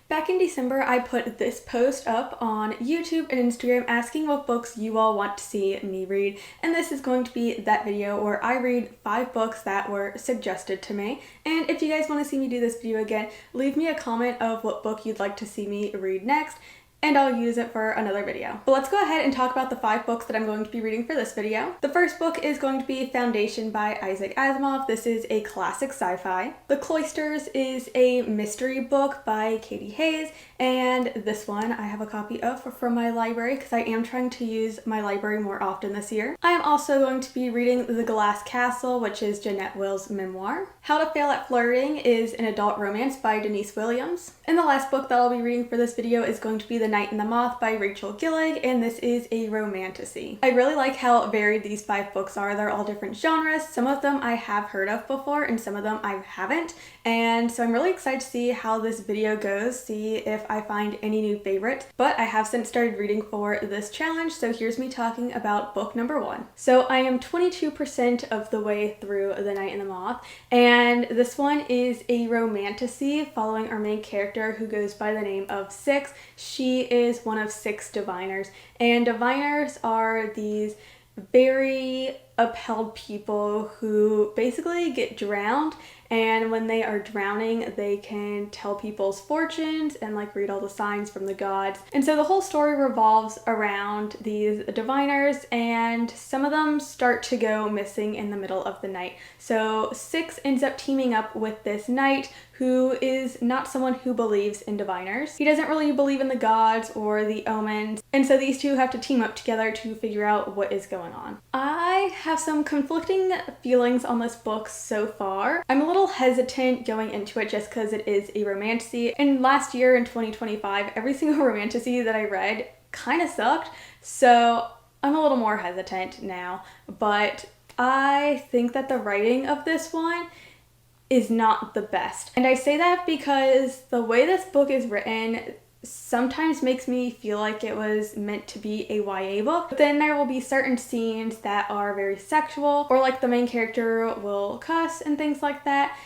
Back in December, I put this post up on YouTube and Instagram asking what books you all want to see me read, and this is going to be that video where I read 5 books that were suggested to me. And if you guys want to see me do this video again, leave me a comment of what book you'd like to see me read next, and I'll use it for another video. But let's go ahead and talk about the 5 books that I'm going to be reading for this video. The first book is going to be Foundation by Isaac Asimov. This is a classic sci-fi. The Cloisters is a mystery book by Katy Hays, and this one I have a copy of from my library because I am trying to use my library more often this year. I am also going to be reading The Glass Castle, which is Jeannette Will's memoir. How to Fail at Flirting is an adult romance by Denise Williams. And the last book that I'll be reading for this video is going to be The Night and the Moth by Rachel Gillig, and this is a romantasy. I really like how varied these 5 books are. They're all different genres. Some of them I have heard of before and some of them I haven't, and so I'm really excited to see how this video goes, see if I find any new favorites. But I have since started reading for this challenge, so here's me talking about book number 1. So I am 22% of the way through The Night and the Moth, and this one is a romantasy following our main character who goes by the name of Six. She is one of 6 diviners, and diviners are these very upheld people who basically get drowned, and when they are drowning they can tell people's fortunes and like read all the signs from the gods. And so the whole story revolves around these diviners, and some of them start to go missing in the middle of the night. So Six ends up teaming up with this knight who is not someone who believes in diviners. He doesn't really believe in the gods or the omens, and so these two have to team up together to figure out what is going on. I have some conflicting feelings on this book so far. I'm a little hesitant going into it just because it is a romantasy, and last year in 2025, every single romantasy that I read kind of sucked, so I'm a little more hesitant now. But I think that the writing of this one is not the best. And I say that because the way this book is written sometimes makes me feel like it was meant to be a YA book. But then there will be certain scenes that are very sexual, or like the main character will cuss and things like that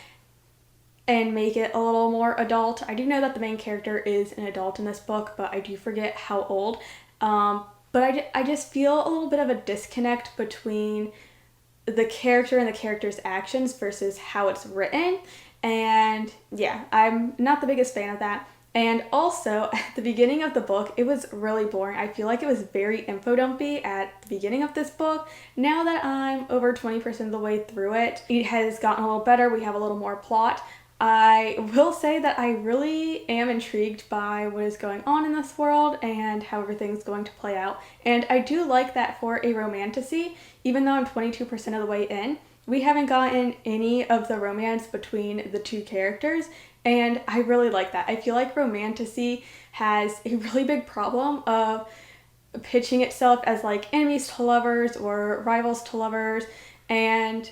and make it a little more adult. I do know that the main character is an adult in this book, but I do forget how old. But I just feel a little bit of a disconnect between the character and the character's actions versus how it's written, and yeah, I'm not the biggest fan of that. And also, at the beginning of the book, it was really boring. I feel like it was very info dumpy at the beginning of this book. Now that I'm over 20% of the way through it, it has gotten a little better. We have a little more plot. I will say that I really am intrigued by what is going on in this world and how everything's going to play out. And I do like that for a romantasy, even though I'm 22% of the way in, we haven't gotten any of the romance between the 2 characters, and I really like that. I feel like romantasy has a really big problem of pitching itself as like enemies to lovers or rivals to lovers, and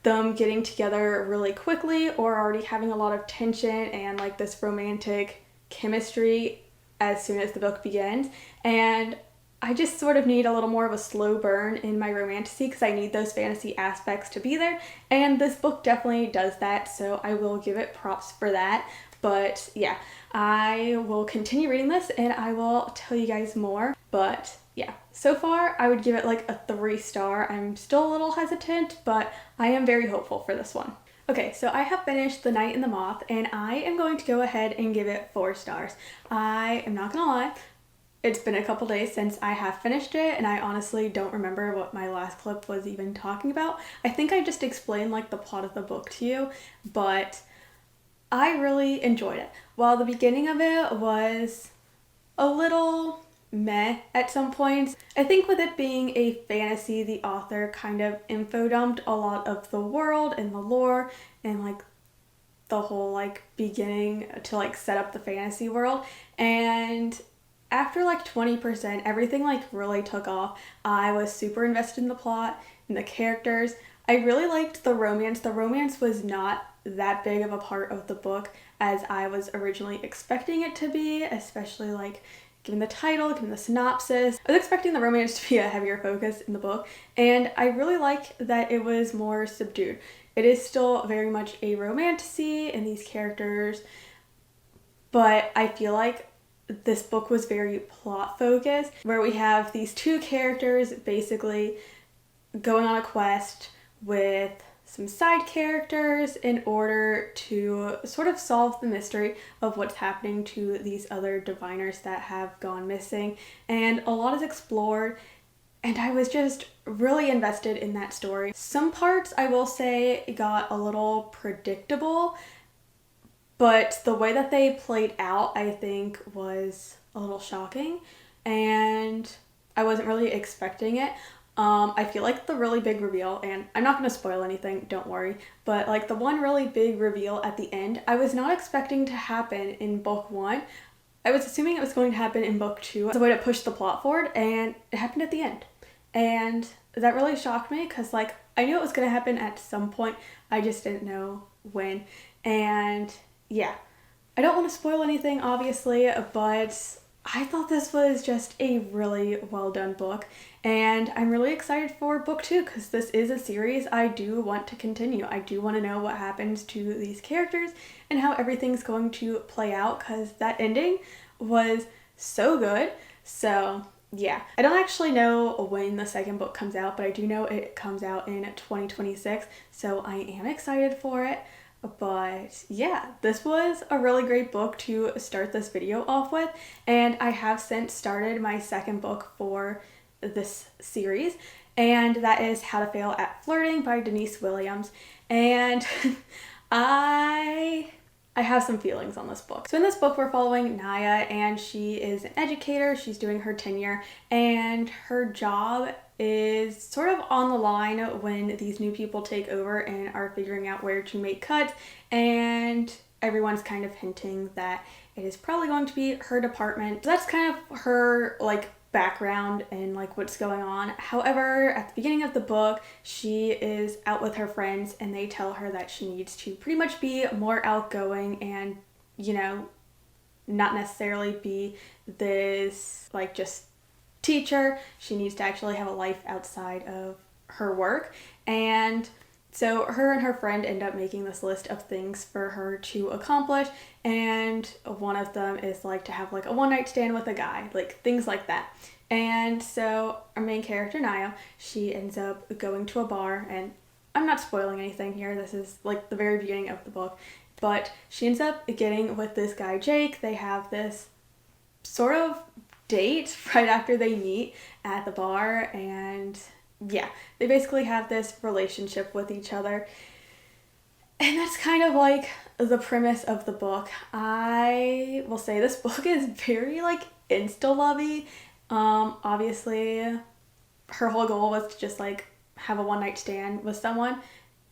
them getting together really quickly or already having a lot of tension and like this romantic chemistry as soon as the book begins. And I just sort of need a little more of a slow burn in my romantasy because I need those fantasy aspects to be there, and this book definitely does that, so I will give it props for that. But yeah, I will continue reading this and I will tell you guys more. But yeah, so far I would give it like a 3-star. I'm still a little hesitant, but I am very hopeful for this one. Okay, so I have finished The Night and the Moth, and I am going to go ahead and give it 4 stars. I am not gonna lie, it's been a couple days since I have finished it, and I honestly don't remember what my last clip was even talking about. I think I just explained like the plot of the book to you, but I really enjoyed it. While the beginning of it was a little meh at some points, I think with it being a fantasy, the author kind of info dumped a lot of the world and the lore and like the whole like beginning to like set up the fantasy world, and after like 20%, everything like really took off. I was super invested in the plot and the characters. I really liked the romance. The romance was not that big of a part of the book as I was originally expecting it to be, especially like given the title, given the synopsis. I was expecting the romance to be a heavier focus in the book, and I really like that it was more subdued. It is still very much a romantasy, and these characters but I feel like this book was very plot focused, where we have these two characters basically going on a quest with some side characters in order to sort of solve the mystery of what's happening to these other diviners that have gone missing. And a lot is explored, and I was just really invested in that story. Some parts, I will say, got a little predictable, but the way that they played out, I think, was a little shocking, and I wasn't really expecting it. I feel like the really big reveal, and I'm not going to spoil anything, don't worry, but like the one really big reveal at the end, I was not expecting to happen in book 1. I was assuming it was going to happen in book 2 as a way to push the plot forward, and it happened at the end. And that really shocked me because like I knew it was going to happen at some point, I just didn't know when. And yeah, I don't want to spoil anything obviously, but I thought this was just a really well done book, and I'm really excited for book 2 because this is a series I do want to continue. I do want to know what happens to these characters and how everything's going to play out because that ending was so good. So yeah, I don't actually know when the second book comes out, but I do know it comes out in 2026, so I am excited for it. But yeah, this was a really great book to start this video off with, and I have since started my second book for this series, and that is How to Fail at Flirting by Denise Williams. And I have some feelings on this book. So in this book, we're following Naya, and she is an educator. She's doing her tenure, and her job is sort of on the line when these new people take over and are figuring out where to make cuts, and everyone's kind of hinting that it is probably going to be her department. So that's kind of her like background and like what's going on. However, at the beginning of the book, she is out with her friends and they tell her that she needs to pretty much be more outgoing and, you know, not necessarily be this like just teacher. She needs to actually have a life outside of her work. And so her and her friend end up making this list of things for her to accomplish, and one of them is like to have like a one-night stand with a guy, like things like that. And so our main character, Naya, she ends up going to a bar, and I'm not spoiling anything here, this is like the very beginning of the book, but she ends up getting with this guy, Jake. They have this sort of date right after they meet at the bar, and yeah, they basically have this relationship with each other. And that's kind of like the premise of the book. I will say this book is very like insta-lovey. Obviously her whole goal was to just like have a one-night stand with someone,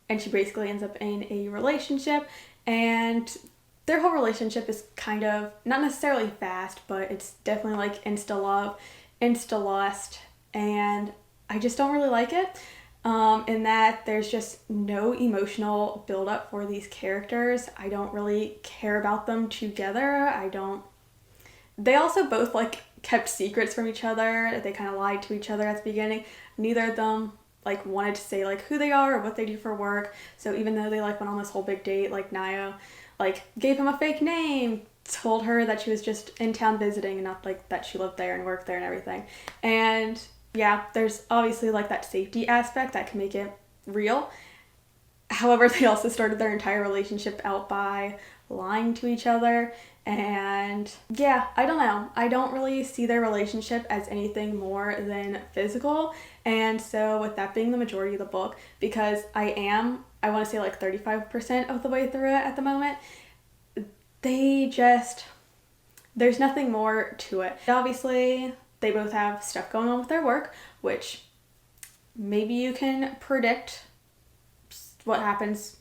and she basically ends up in a relationship, and their whole relationship is kind of not necessarily fast, but it's definitely like insta-love, insta-lust, and I just don't really like it, in that there's just no emotional build-up for these characters. I don't really care about them together. They also both like kept secrets from each other. They kind of lied to each other at the beginning. Neither of them like wanted to say like who they are or what they do for work. So even though they like went on this whole big date, like Naya like gave him a fake name, told her that she was just in town visiting and not like that she lived there and worked there and everything. And yeah, there's obviously like that safety aspect that can make it real. However, they also started their entire relationship out by lying to each other. And yeah, I don't know. I don't really see their relationship as anything more than physical. And so with that being the majority of the book, because I want to say like 35% of the way through it at the moment, there's nothing more to it. Obviously, they both have stuff going on with their work, which maybe you can predict what happens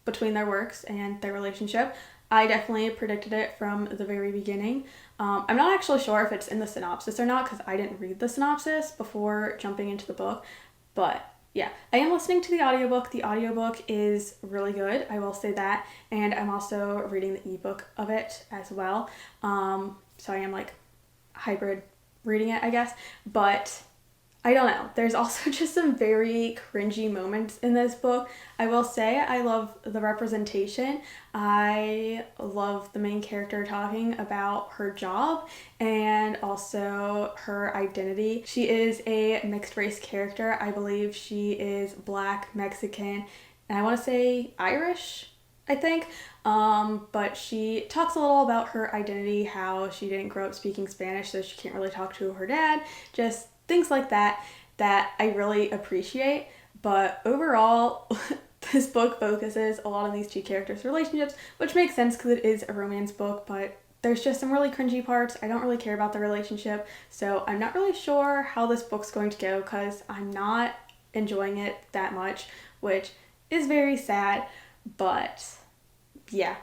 between their works and their relationship. I definitely predicted it from the very beginning. I'm not actually sure if it's in the synopsis or not because I didn't read the synopsis before jumping into the book. But yeah, I am listening to the audiobook. The audiobook is really good, I will say that. And I'm also reading the ebook of it as well. So I am like hybrid reading it, I guess. But I don't know. There's also just some very cringy moments in this book. I will say I love the representation. I love the main character talking about her job and also her identity. She is a mixed race character. I believe she is Black, Mexican, and I want to say Irish, I think. But she talks a little about her identity, how she didn't grow up speaking Spanish, so she can't really talk to her dad, just things like that I really appreciate. But overall, this book focuses a lot on these two characters' relationships, which makes sense because it is a romance book, but there's just some really cringy parts. I don't really care about the relationship, so I'm not really sure how this book's going to go because I'm not enjoying it that much, which is very sad. But yeah,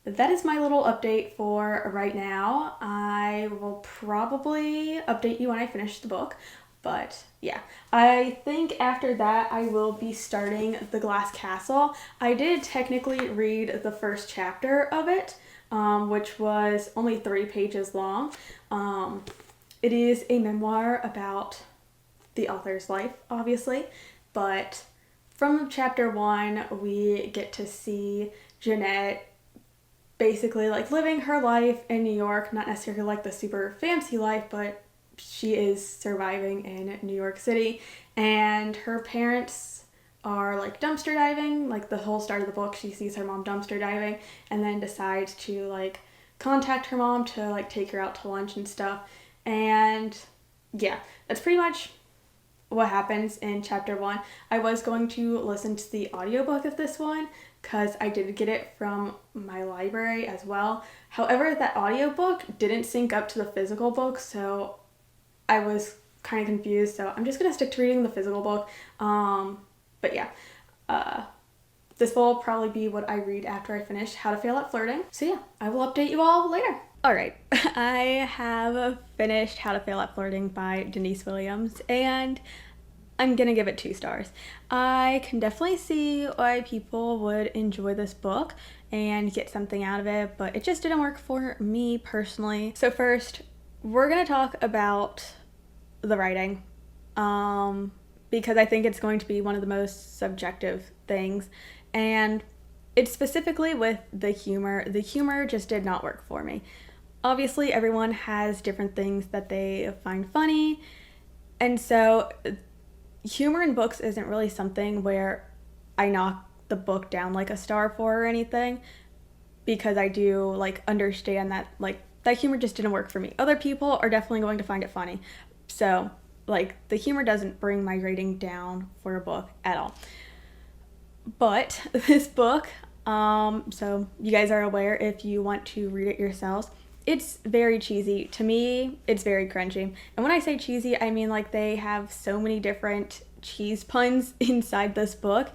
that is my little update for right now. I will probably update you when I finish the book. But yeah, I think after that I will be starting The Glass Castle. I did technically read the first chapter of it, which was only 3 pages long. It is a memoir about the author's life, obviously, but from chapter 1 we get to see Jeannette basically like living her life in New York, not necessarily like the super fancy life, but she is surviving in New York City, and her parents are like dumpster diving. Like the whole start of the book, she sees her mom dumpster diving and then decides to like contact her mom to like take her out to lunch and stuff. And yeah, that's pretty much what happens in chapter 1. I was going to listen to the audiobook of this one because I did get it from my library as well. However, that audiobook didn't sync up to the physical book, so I was kind of confused, so I'm just going to stick to reading the physical book. But yeah, this will probably be what I read after I finish How to Fail at Flirting. So yeah, I will update you all later. Alright, I have finished How to Fail at Flirting by Denise Williams, and I'm gonna give it 2 stars. I can definitely see why people would enjoy this book and get something out of it, but it just didn't work for me personally. So first, we're gonna talk about the writing, because I think it's going to be one of the most subjective things, and it's specifically with the humor. The humor just did not work for me. Obviously, everyone has different things that they find funny, and so humor in books isn't really something where I knock the book down like a star for or anything, because I do like understand that like that humor just didn't work for me. Other people are definitely going to find it funny. So like the humor doesn't bring my rating down for a book at all. But this book, so you guys are aware if you want to read it yourselves, it's very cheesy. To me, it's very cringy. And when I say cheesy, I mean like they have so many different cheese puns inside this book.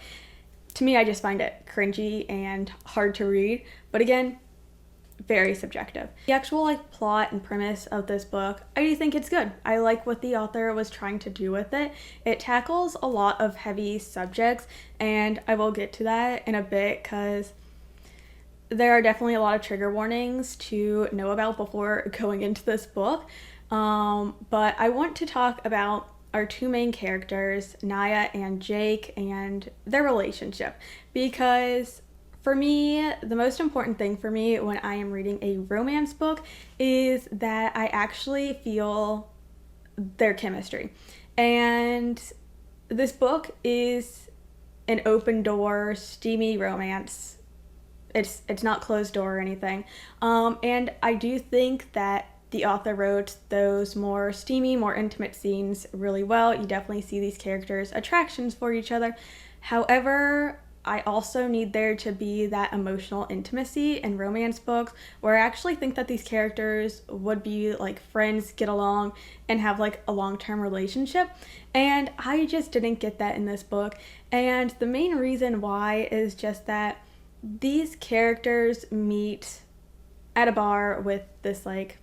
To me, I just find it cringy and hard to read. But again, very subjective. The actual like plot and premise of this book, I do think it's good. I like what the author was trying to do with it. It tackles a lot of heavy subjects, and I will get to that in a bit because there are definitely a lot of trigger warnings to know about before going into this book. But I want to talk about our 2 main characters, Naya and Jake, and their relationship, because for me, the most important thing for me when I am reading a romance book is that I actually feel their chemistry. And this book is an open door, steamy romance. It's not closed door or anything. And I do think that the author wrote those more steamy, more intimate scenes really well. You definitely see these characters' attractions for each other. However, I also need there to be that emotional intimacy in romance books where I actually think that these characters would be like friends, get along, and have like a long-term relationship. And I just didn't get that in this book. And the main reason why is just that these characters meet at a bar with this like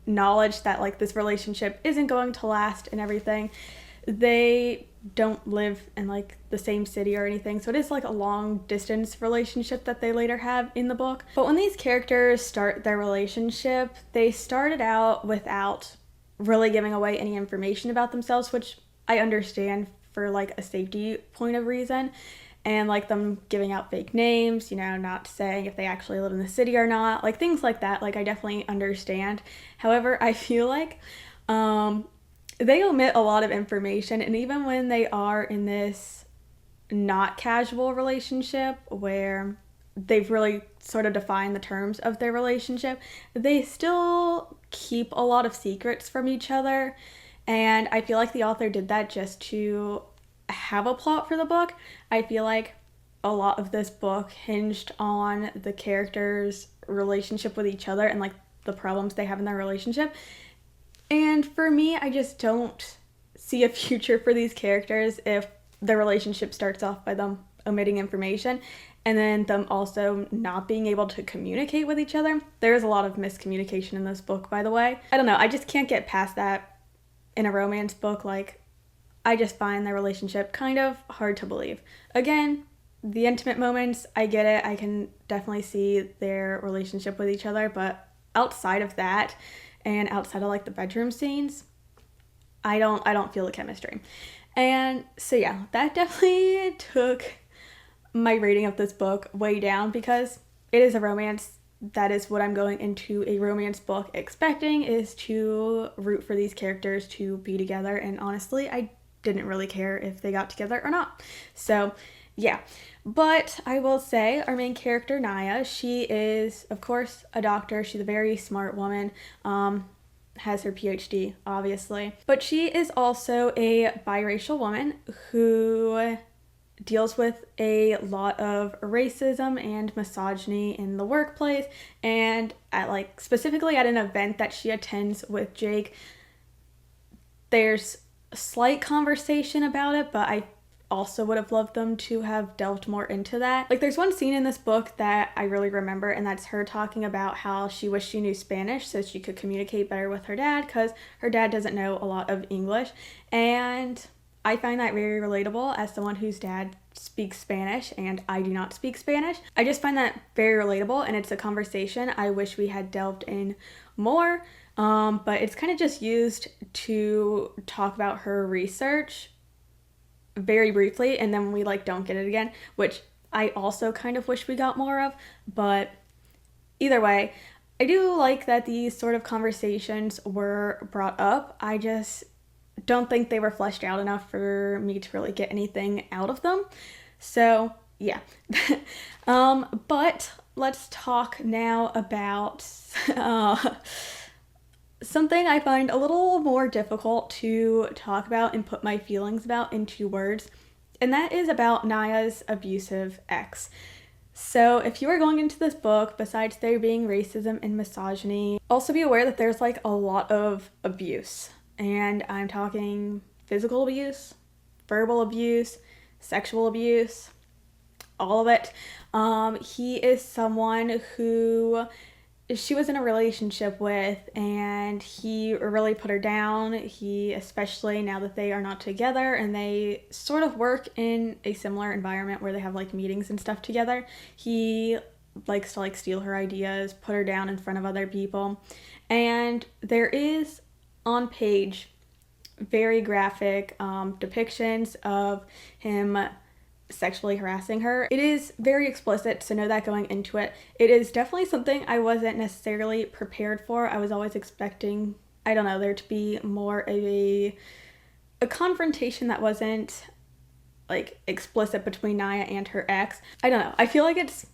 knowledge that like this relationship isn't going to last and everything. They don't live in like the same city or anything, so it is like a long distance relationship that they later have in the book. But when these characters start their relationship, they started out without really giving away any information about themselves, which I understand for like a safety point of reason, and like them giving out fake names, you know, not saying if they actually live in the city or not, like things like that. Like I definitely understand. However, I feel like they omit a lot of information, and even when they are in this not casual relationship where they've really sort of defined the terms of their relationship, they still keep a lot of secrets from each other. And I feel like the author did that just to have a plot for the book. I feel like a lot of this book hinged on the characters' relationship with each other and like the problems they have in their relationship. And for me, I just don't see a future for these characters if the relationship starts off by them omitting information and then them also not being able to communicate with each other. There's a lot of miscommunication in this book, by the way. I don't know, I just can't get past that in a romance book. Like, I just find their relationship kind of hard to believe. Again, the intimate moments, I get it. I can definitely see their relationship with each other, but outside of that and outside of like the bedroom scenes, I don't feel the chemistry. And so yeah, that definitely took my rating of this book way down because it is a romance. That is what I'm going into a romance book expecting, is to root for these characters to be together. And honestly, I didn't really care if they got together or not. So yeah, but I will say our main character, Naya, she is, of course, a doctor. She's a very smart woman. Has her PhD, obviously. But she is also a biracial woman who deals with a lot of racism and misogyny in the workplace, and at like specifically at an event that she attends with Jake, there's a slight conversation about it, but I also would have loved them to have delved more into that. Like, there's one scene in this book that I really remember, and that's her talking about how she wished she knew Spanish so she could communicate better with her dad, because her dad doesn't know a lot of English. And I find that very relatable as someone whose dad speaks Spanish and I do not speak Spanish. I just find that very relatable, and it's a conversation I wish we had delved in more. But it's kind of just used to talk about her research very briefly, and then we like don't get it again, which I also kind of wish we got more of. But either way, I do like that these sort of conversations were brought up. I just don't think they were fleshed out enough for me to really get anything out of them. So yeah. But let's talk now about something I find a little more difficult to talk about and put my feelings about into words, and that is about Naya's abusive ex. So if you are going into this book, besides there being racism and misogyny, also be aware that there's like a lot of abuse. And I'm talking physical abuse, verbal abuse, sexual abuse, all of it. He is someone who she was in a relationship with, and he really put her down. He, especially now that they are not together and they sort of work in a similar environment where they have like meetings and stuff together, he likes to like steal her ideas, put her down in front of other people. And there is on page very graphic depictions of him sexually harassing her. It is very explicit, so know that going into it. It is definitely something I wasn't necessarily prepared for. I was always expecting, I don't know, there to be more of a confrontation that wasn't like explicit between Naya and her ex. I don't know. I feel like it's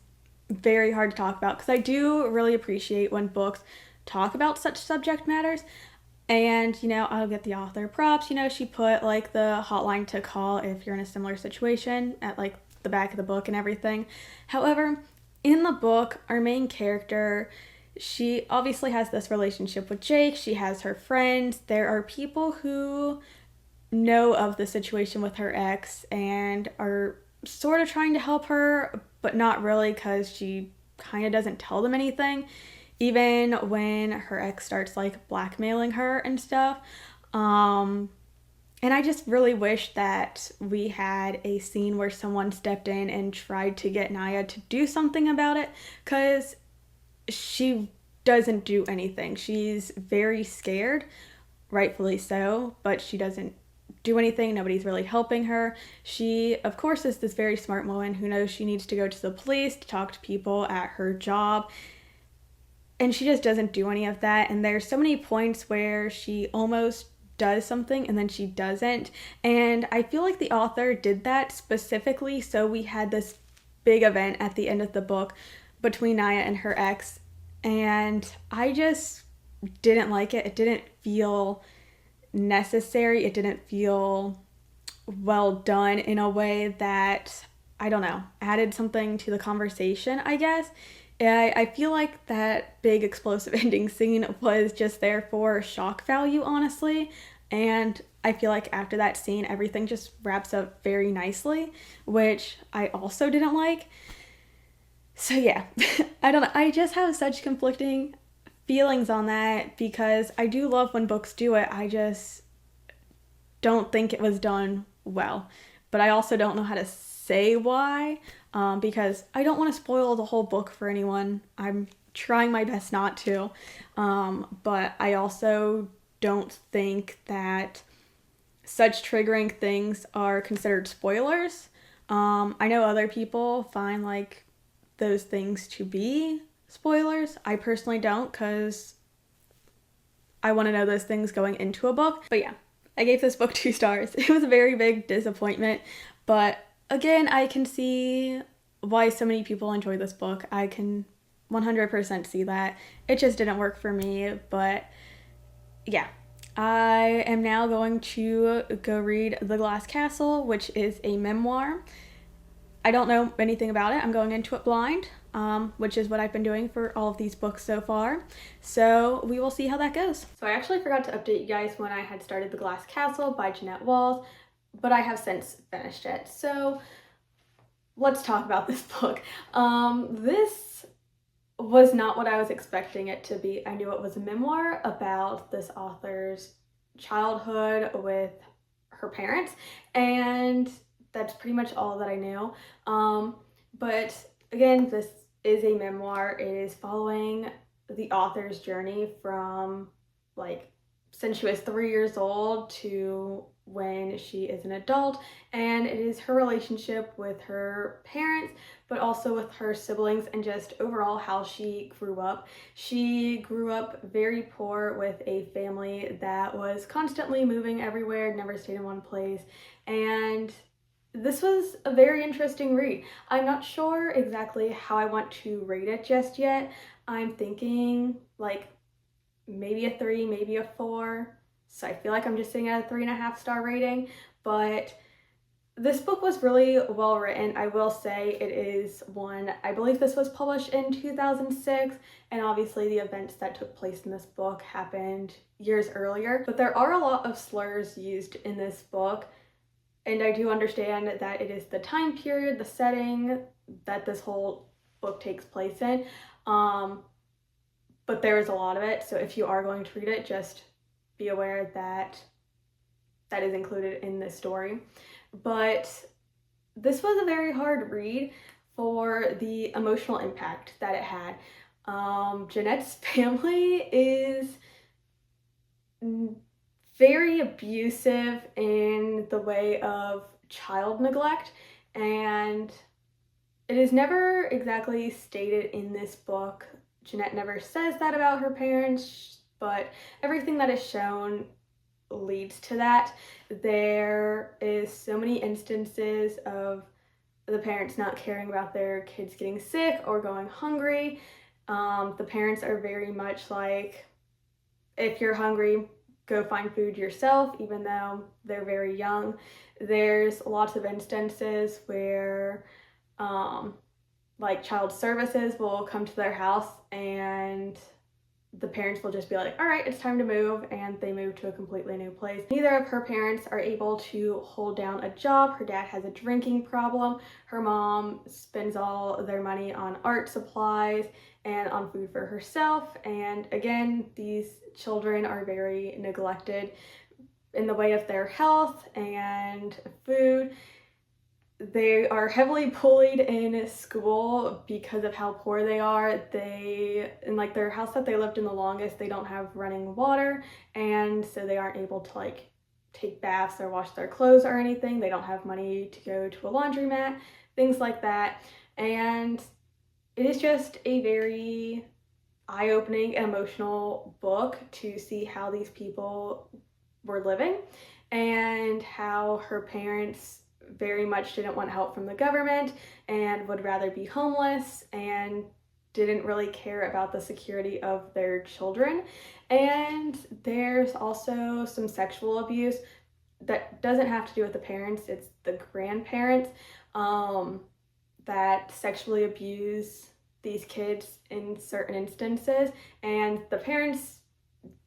very hard to talk about because I do really appreciate when books talk about such subject matters. And, you know, I'll get the author props. You know, she put, like, the hotline to call if you're in a similar situation at, like, the back of the book and everything. However, in the book, our main character, she obviously has this relationship with Jake. She has her friends. There are people who know of the situation with her ex and are sort of trying to help her, but not really, because she kind of doesn't tell them anything. Even when her ex starts like blackmailing her and stuff. And I just really wish that we had a scene where someone stepped in and tried to get Naya to do something about it, because she doesn't do anything. She's very scared rightfully so, but she doesn't do anything. Nobody's really helping her. She, of course, is this very smart woman who knows she needs to go to the police to talk to people at her job, and she just doesn't do any of that. And there's so many points where she almost does something and then she doesn't, and I feel like the author did that specifically so we had this big event at the end of the book between Naya and her ex, and I just didn't like it. It didn't feel necessary. It didn't feel well done in a way that, I don't know, added something to the conversation, I guess. I feel like that big explosive ending scene was just there for shock value, honestly. And I feel like after that scene, everything just wraps up very nicely, which I also didn't like. So yeah, I don't know. I just have such conflicting feelings on that because I do love when books do it. I just don't think it was done well. But I also don't know how to say why, because I don't want to spoil the whole book for anyone. I'm trying my best not to. But I also don't think that such triggering things are considered spoilers. I know other people find like those things to be spoilers. I personally don't, because I want to know those things going into a book. But yeah, I gave this book 2 stars. It was a very big disappointment, but again, I can see why so many people enjoy this book. I can 100% see that. It just didn't work for me, but yeah. I am now going to go read The Glass Castle, which is a memoir. I don't know anything about it. I'm going into it blind, which is what I've been doing for all of these books so far. So we will see how that goes. So I actually forgot to update you guys when I had started The Glass Castle by Jeannette, but I have since finished it. So let's talk about this book. This was not what I was expecting it to be. I knew it was a memoir about this author's childhood with her parents, and that's pretty much all that I knew. But again, this is a memoir. It is following the author's journey from like since she was 3 years old to when she is an adult, and it is her relationship with her parents, but also with her siblings, and just overall how she grew up. She grew up very poor with a family that was constantly moving everywhere, never stayed in one place, and this was a very interesting read. I'm not sure exactly how I want to rate it just yet. I'm thinking like maybe a 3, maybe a 4. So I feel like I'm just sitting at a 3.5 star rating, but this book was really well written. I will say it is one, I believe this was published in 2006, and obviously the events that took place in this book happened years earlier, but there are a lot of slurs used in this book, and I do understand that it is the time period, the setting that this whole book takes place in, but there is a lot of it, so if you are going to read it, just be aware that that is included in this story. But this was a very hard read for the emotional impact that it had. Jeannette's family is very abusive in the way of child neglect, and it is never exactly stated in this book. Jeannette never says that about her parents, but everything that is shown leads to that. There is so many instances of the parents not caring about their kids getting sick or going hungry. The parents are very much like, if you're hungry, go find food yourself, even though they're very young. There's lots of instances where like child services will come to their house and the parents will just be like, all right, it's time to move, and they move to a completely new place. Neither of her parents are able to hold down a job. Her dad has a drinking problem. Her mom spends all their money on art supplies and on food for herself. And again, these children are very neglected in the way of their health and food. they are heavily bullied in school because of how poor they are. In like their house that they lived in the longest, they don't have running water, and so they aren't able to like take baths or wash their clothes or anything. They don't have money to go to a laundromat, things like that. And it is just a very eye-opening and emotional book to see how these people were living and how her parents very much didn't want help from the government and would rather be homeless and didn't really care about the security of their children. And there's also some sexual abuse that doesn't have to do with the parents, it's the grandparents that sexually abuse these kids in certain instances, and the parents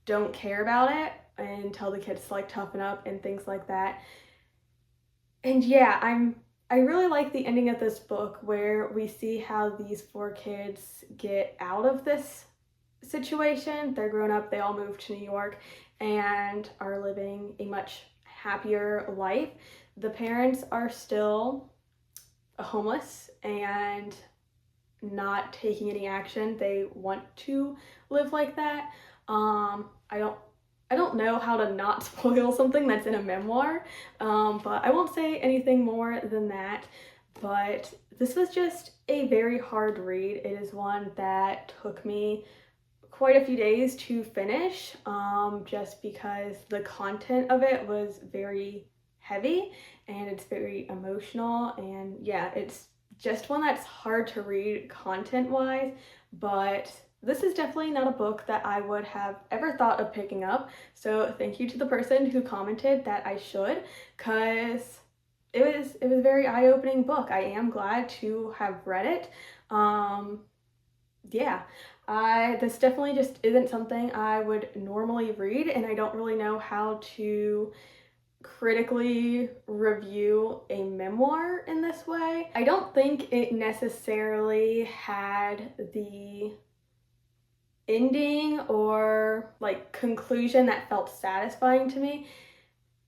don't care about it and tell the kids to like toughen up and things like that. And yeah, I really like the ending of this book where we see how these 4 kids get out of this situation. They're grown up, they all moved to New York and are living a much happier life. The parents are still homeless and not taking any action. They want to live like that. I don't know how to not spoil something that's in a memoir, but I won't say anything more than that. But this was just a very hard read. It is one that took me quite a few days to finish, just because the content of it was very heavy and it's very emotional, and yeah, it's just one that's hard to read content-wise, but this is definitely not a book that I would have ever thought of picking up. So thank you to the person who commented that I should, because it was a very eye-opening book. I am glad to have read it. Yeah, this definitely just isn't something I would normally read, and I don't really know how to critically review a memoir in this way. I don't think it necessarily had the ending or like conclusion that felt satisfying to me.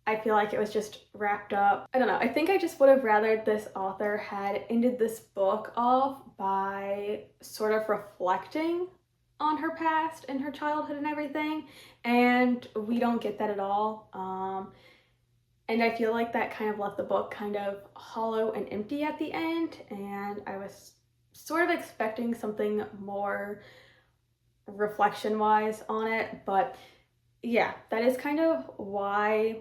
I feel like it was just wrapped up. I don't know. I think I just would have rather this author had ended this book off by sort of reflecting on her past and her childhood and everything, and we don't get that at all. And I feel like that kind of left the book kind of hollow and empty at the end, and I was sort of expecting something more reflection-wise on it. But yeah, that is kind of why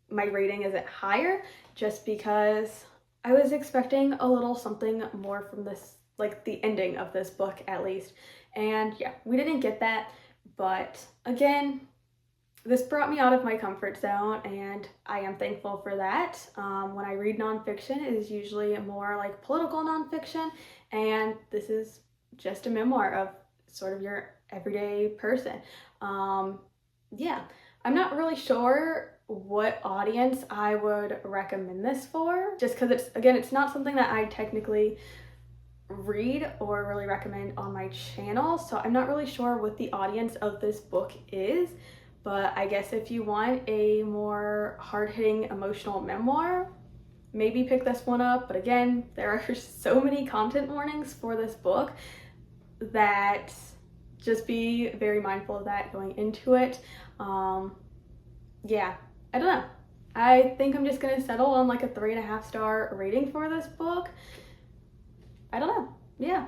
my rating isn't higher, just because I was expecting a little something more from this, like the ending of this book at least. And yeah, we didn't get that, but again, this brought me out of my comfort zone, and I am thankful for that. When I read nonfiction, it is usually more like political nonfiction, and this is just a memoir of sort of your everyday person. Yeah, I'm not really sure what audience I would recommend this for, just because it's not something that I technically read or really recommend on my channel, so I'm not really sure what the audience of this book is. But I guess if you want a more hard-hitting emotional memoir, maybe pick this one up. But again, there are so many content warnings for this book that just be very mindful of that going into it. Yeah, I don't know. I think I'm just gonna settle on like a 3.5 star rating for this book. I don't know. Yeah,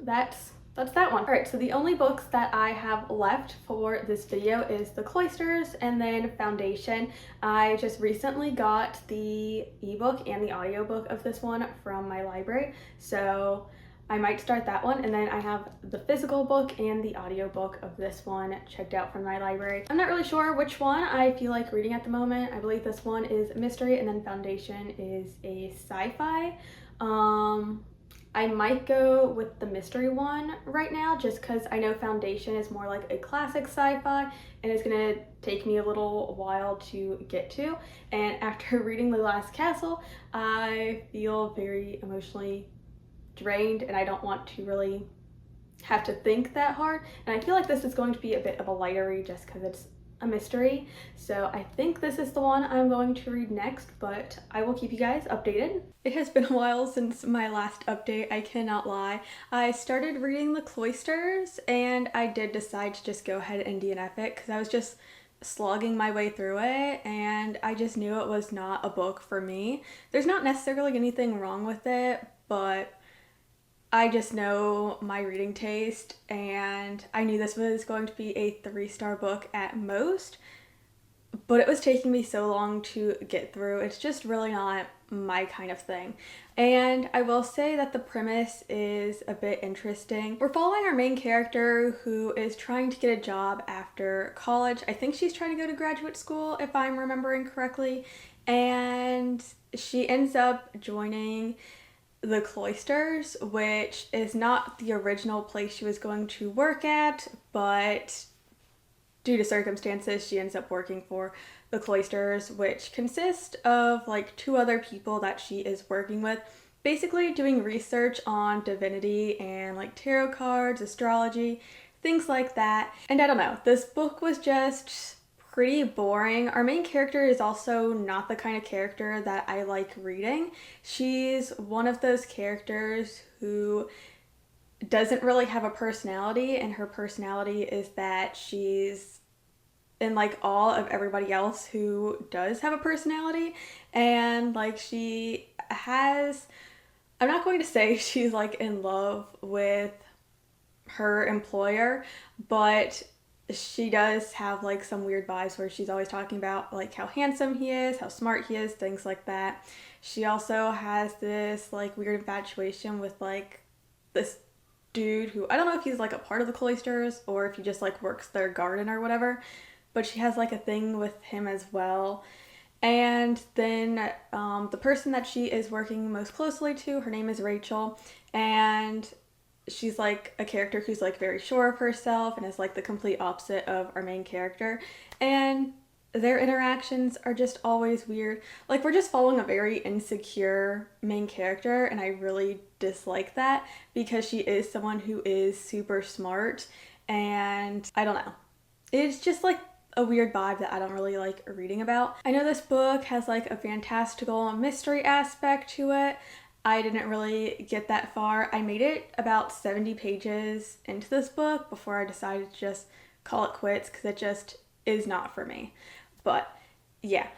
that's that one. All right, so the only books that I have left for this video is The Cloisters and then Foundation. I just recently got the ebook and the audiobook of this one from my library, so I might start that one, and then I have the physical book and the audiobook of this one checked out from my library. I'm not really sure which one I feel like reading at the moment. I believe this one is mystery and then Foundation is a sci-fi. I might go with the mystery one right now, just because I know Foundation is more like a classic sci-fi and it's gonna take me a little while to get to. And after reading The Last Castle, I feel very emotionally drained and I don't want to really have to think that hard. And I feel like this is going to be a bit of a lighter read just because it's a mystery. So I think this is the one I'm going to read next, but I will keep you guys updated. It has been a while since my last update, I cannot lie. I started reading the Cloisters and I did decide to just go ahead and DNF it because I was just slogging my way through it and I just knew it was not a book for me. There's not necessarily anything wrong with it, but I just know my reading taste and I knew this was going to be a 3-star book at most, but it was taking me so long to get through. It's just really not my kind of thing. And I will say that the premise is a bit interesting. We're following our main character who is trying to get a job after college. I think she's trying to go to graduate school, if I'm remembering correctly. And she ends up joining the Cloisters, which is not the original place she was going to work at, but due to circumstances, she ends up working for the Cloisters, which consist of like 2 other people that she is working with, basically doing research on divinity and like tarot cards, astrology, things like that. And I don't know, this book was just pretty boring. Our main character is also not the kind of character that I like reading. She's one of those characters who doesn't really have a personality, and her personality is that she's in like awe of everybody else who does have a personality, and like she has, I'm not going to say she's like in love with her employer, but she does have like some weird vibes where she's always talking about like how handsome he is, how smart he is, things like that. She also has this like weird infatuation with like this dude who, I don't know if he's like a part of the Cloisters or if he just like works their garden or whatever, but she has like a thing with him as well. And then the person that she is working most closely to, her name is Rachel, and she's like a character who's like very sure of herself and is like the complete opposite of our main character, and their interactions are just always weird. Like, we're just following a very insecure main character, and I really dislike that because she is someone who is super smart, and I don't know, it's just like a weird vibe that I don't really like reading about. I know this book has like a fantastical mystery aspect to it. I didn't really get that far. I made it about 70 pages into this book before I decided to just call it quits because it just is not for me. But yeah,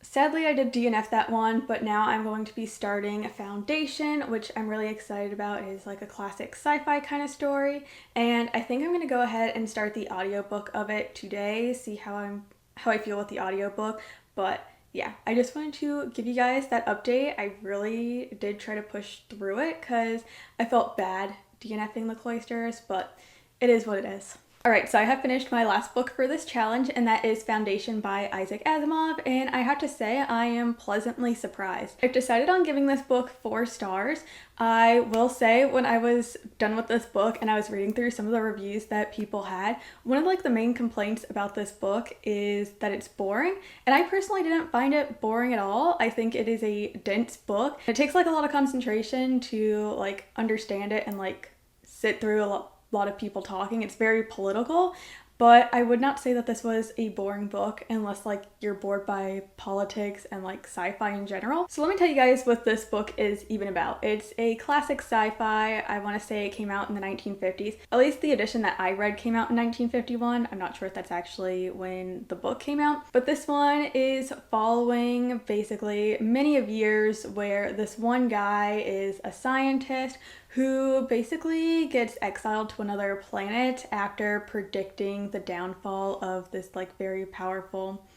sadly I did DNF that one, but now I'm going to be starting Foundation, which I'm really excited about. It is like a classic sci-fi kind of story, and I think I'm going to go ahead and start the audiobook of it today, see how I feel with the audiobook. But yeah, I just wanted to give you guys that update. I really did try to push through it because I felt bad DNFing the Cloisters, but it is what it is. Alright, so I have finished my last book for this challenge, and that is Foundation by Isaac Asimov, and I have to say I am pleasantly surprised. I've decided on giving this book 4 stars. I will say, when I was done with this book and I was reading through some of the reviews that people had, one of like the main complaints about this book is that it's boring, and I personally didn't find it boring at all. I think it is a dense book. It takes like a lot of concentration to like understand it and like sit through a lot of people talking. It's very political, but I would not say that this was a boring book unless like you're bored by politics and like sci-fi in general. So let me tell you guys what this book is even about. It's a classic sci-fi. I want to say it came out in the 1950s. At least the edition that I read came out in 1951. I'm not sure if that's actually when the book came out, but this one is following basically many of years where this one guy is a scientist who basically gets exiled to another planet after predicting the downfall of this like very powerful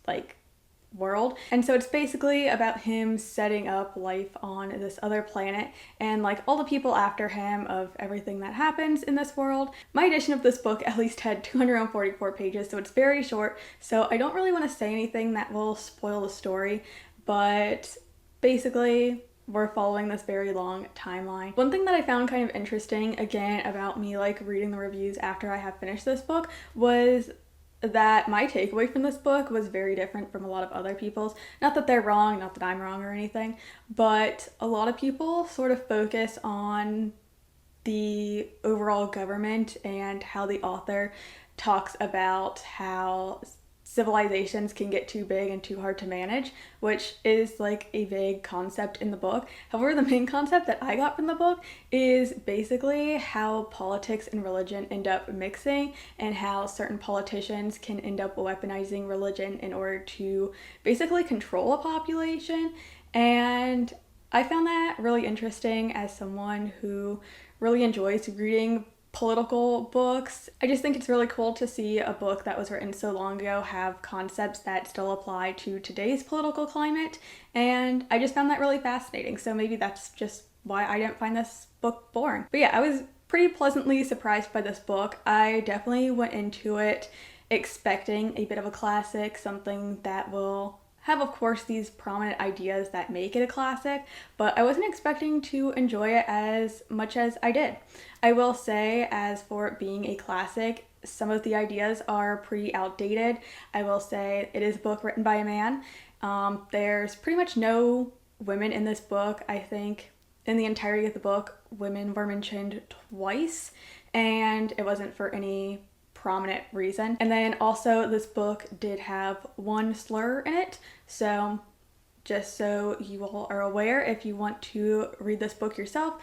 like world. And so it's basically about him setting up life on this other planet and like all the people after him, of everything that happens in this world. My edition of this book at least had 244 pages, so it's very short, so I don't really want to say anything that will spoil the story, but basically we're following this very long timeline. One thing that I found kind of interesting, again, about me like reading the reviews after I have finished this book, was that my takeaway from this book was very different from a lot of other people's. Not that they're wrong, not that I'm wrong or anything, but a lot of people sort of focus on the overall government and how the author talks about how civilizations can get too big and too hard to manage, which is like a vague concept in the book. However, the main concept that I got from the book is basically how politics and religion end up mixing, and how certain politicians can end up weaponizing religion in order to basically control a population. And I found that really interesting as someone who really enjoys reading political books. I just think it's really cool to see a book that was written so long ago have concepts that still apply to today's political climate, and I just found that really fascinating. So maybe that's just why I didn't find this book boring. But yeah, I was pretty pleasantly surprised by this book. I definitely went into it expecting a bit of a classic, something that will have, of course, these prominent ideas that make it a classic, but I wasn't expecting to enjoy it as much as I did. I will say, as for it being a classic, some of the ideas are pretty outdated. I will say it is a book written by a man. There's pretty much no women in this book. I think in the entirety of the book, women were mentioned twice, and it wasn't for any prominent reason. And then also this book did have one slur in it, so just so you all are aware, if you want to read this book yourself,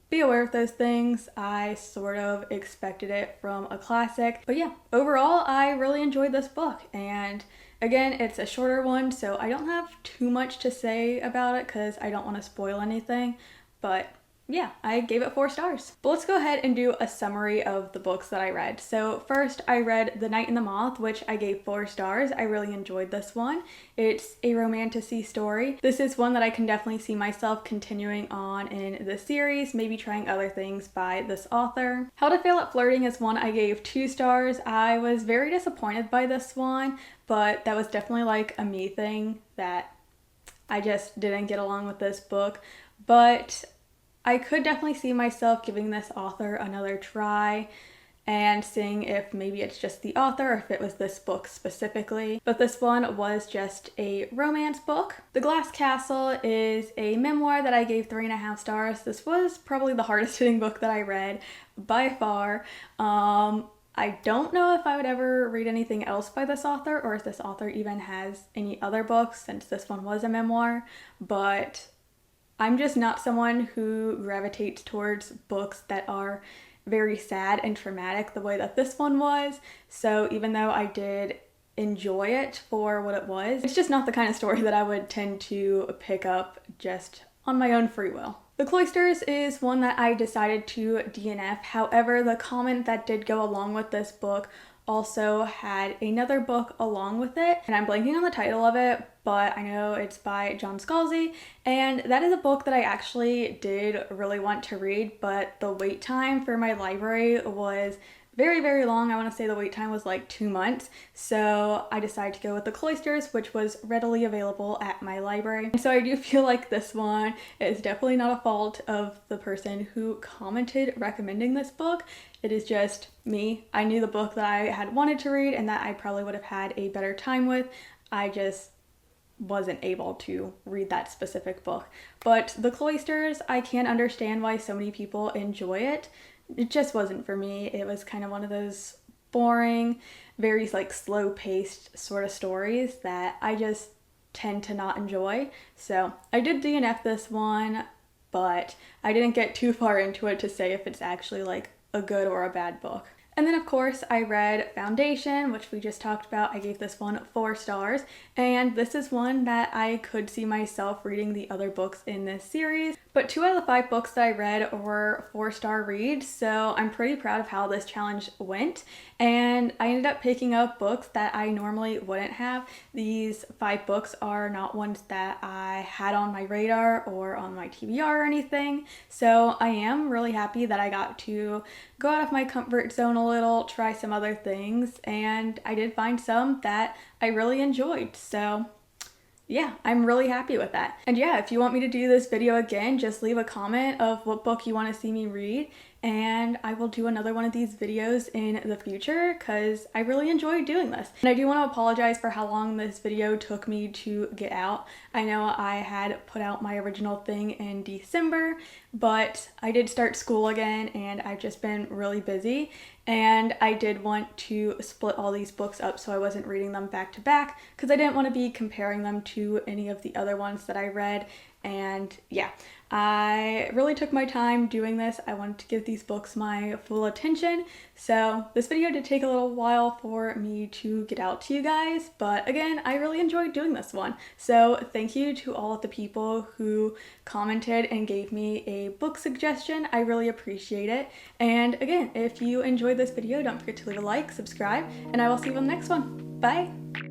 be aware of those things. I sort of expected it from a classic, but yeah, overall I really enjoyed this book. And again, it's a shorter one, so I don't have too much to say about it because I don't want to spoil anything, but yeah, I gave it 4 stars. But let's go ahead and do a summary of the books that I read. So first, I read The Night and the Moth, which I gave 4 stars. I really enjoyed this one. It's a romantasy story. This is one that I can definitely see myself continuing on in the series, maybe trying other things by this author. How to Fail at Flirting is one I gave 2 stars. I was very disappointed by this one, but that was definitely like a me thing, that I just didn't get along with this book. But I could definitely see myself giving this author another try and seeing if maybe it's just the author or if it was this book specifically. But this one was just a romance book. The Glass Castle is a memoir that I gave 3.5 stars. This was probably the hardest hitting book that I read by far. I don't know if I would ever read anything else by this author, or if this author even has any other books, since this one was a memoir, but I'm just not someone who gravitates towards books that are very sad and traumatic the way that this one was. So even though I did enjoy it for what it was, it's just not the kind of story that I would tend to pick up just on my own free will. The Cloisters is one that I decided to DNF. However, the comment that did go along with this book also had another book along with it, and I'm blanking on the title of it, but I know it's by John Scalzi, and that is a book that I actually did really want to read, but the wait time for my library was very, very long. I want to say the wait time was like 2 months, so I decided to go with The Cloisters, which was readily available at my library. And so I do feel like this one is definitely not a fault of the person who commented recommending this book. It is just me. I knew the book that I had wanted to read and that I probably would have had a better time with. I just wasn't able to read that specific book. But The Cloisters, I can understand why so many people enjoy it. It just wasn't for me. It was kind of one of those boring, very like slow-paced sort of stories that I just tend to not enjoy. So I did DNF this one, but I didn't get too far into it to say if it's actually like a good or a bad book. And then of course I read Foundation, which we just talked about. I gave this one 4 stars, and this is one that I could see myself reading the other books in this series. But 2 out of the 5 books that I read were 4-star reads, so I'm pretty proud of how this challenge went. And I ended up picking up books that I normally wouldn't have. These 5 books are not ones that I had on my radar or on my TBR or anything. So I am really happy that I got to go out of my comfort zone a little, try some other things, and I did find some that I really enjoyed. So yeah, I'm really happy with that. And yeah, if you want me to do this video again, just leave a comment of what book you want to see me read, and I will do another one of these videos in the future because I really enjoyed doing this. And I do want to apologize for how long this video took me to get out. I know I had put out my original thing in December, but I did start school again and I've just been really busy, and I did want to split all these books up so I wasn't reading them back to back because I didn't want to be comparing them to any of the other ones that I read. And yeah, I really took my time doing this. I wanted to give these books my full attention. So this video did take a little while for me to get out to you guys, but again, I really enjoyed doing this one. So thank you to all of the people who commented and gave me a book suggestion. I really appreciate it. And again, if you enjoyed this video, don't forget to leave a like, subscribe, and I will see you on the next one. Bye!